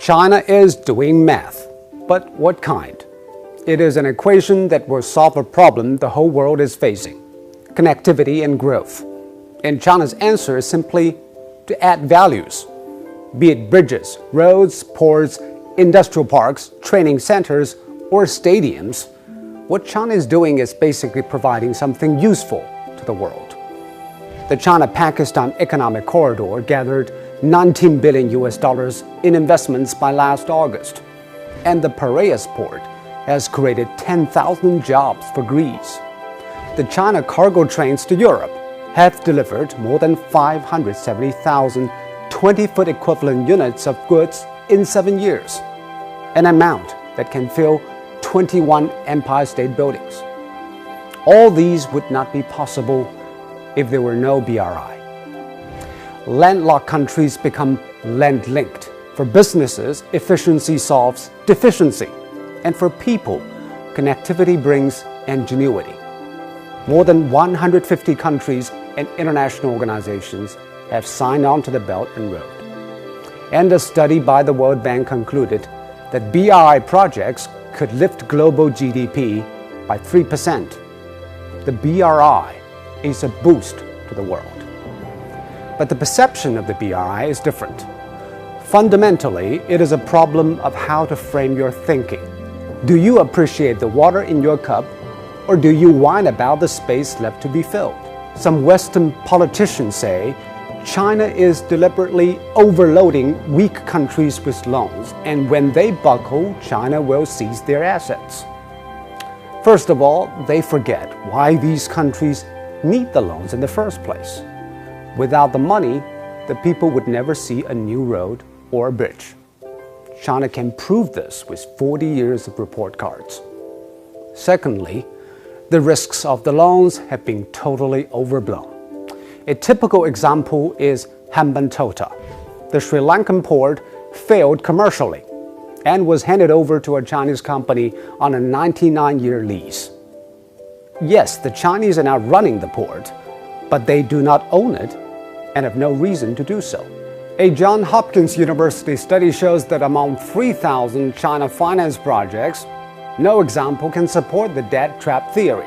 China is doing math, but what kind? It is an equation that will solve a problem the whole world is facing: connectivity and growth. And China's answer is simply to add values, be it bridges, roads, ports, industrial parks, training centers, or stadiums. What China is doing is basically providing something useful to the world. The China-Pakistan Economic Corridor gathered $19 billion in investments by last August, and the Piraeus port has created 10,000 jobs for Greece. The China cargo trains to Europe have delivered more than 570,000 20-foot equivalent units of goods in 7 years, an amount that can fill 21 Empire State Buildings. All these would not be possible if there were no BRI. Landlocked countries become land-linked. For businesses, efficiency solves deficiency. And for people, connectivity brings ingenuity. More than 150 countries and international organizations have signed on to the Belt and Road. And a study by the World Bank concluded that BRI projects could lift global GDP by 3%. The BRI is a boost to the world. But the perception of the BRI is different. Fundamentally, it is a problem of how to frame your thinking. Do you appreciate the water in your cup, or do you whine about the space left to be filled? Some Western politicians say China is deliberately overloading weak countries with loans, and when they buckle, China will seize their assets. First of all, they forget why these countries need the loans in the first place. Without the money, the people would never see a new road or a bridge. China can prove this with 40 years of report cards. Secondly, the risks of the loans have been totally overblown. A typical example is Hambantota. The Sri Lankan port failed commercially and was handed over to a Chinese company on a 99-year lease. Yes, the Chinese are now running the port, but they do not own it and have no reason to do so. A Johns Hopkins University study shows that among 3,000 China finance projects, no example can support the debt trap theory.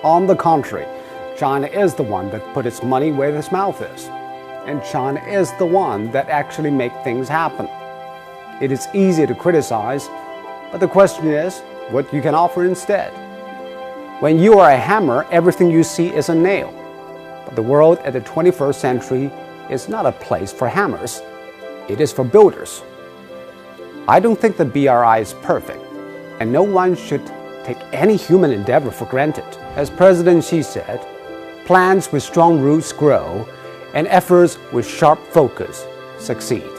On the contrary, China is the one that put its money where its mouth is. And China is the one that actually makes things happen. It is easy to criticize, but the question is what you can offer instead. When you are a hammer, everything you see is a nail. But the world at the 21st century is not a place for hammers. It is for builders. I don't think the BRI is perfect, and no one should take any human endeavor for granted. As President Xi said, plans with strong roots grow, and efforts with sharp focus succeed.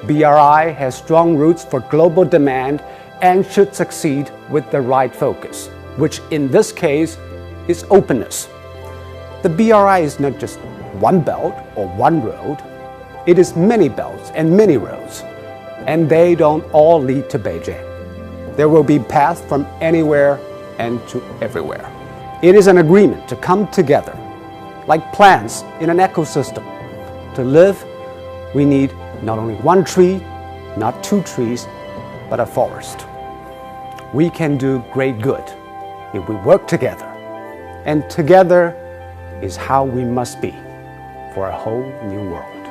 BRI has strong roots for global demand and should succeed with the right focus, which in this case is openness. The BRI is not just one belt or one road. It is many belts and many roads, and they don't all lead to Beijing. There will be paths from anywhere and to everywhere. It is an agreement to come together, like plants in an ecosystem. To live, we need not only one tree, not two trees, but a forest. We can do great good if we work together, and together is how we must be for a whole new world.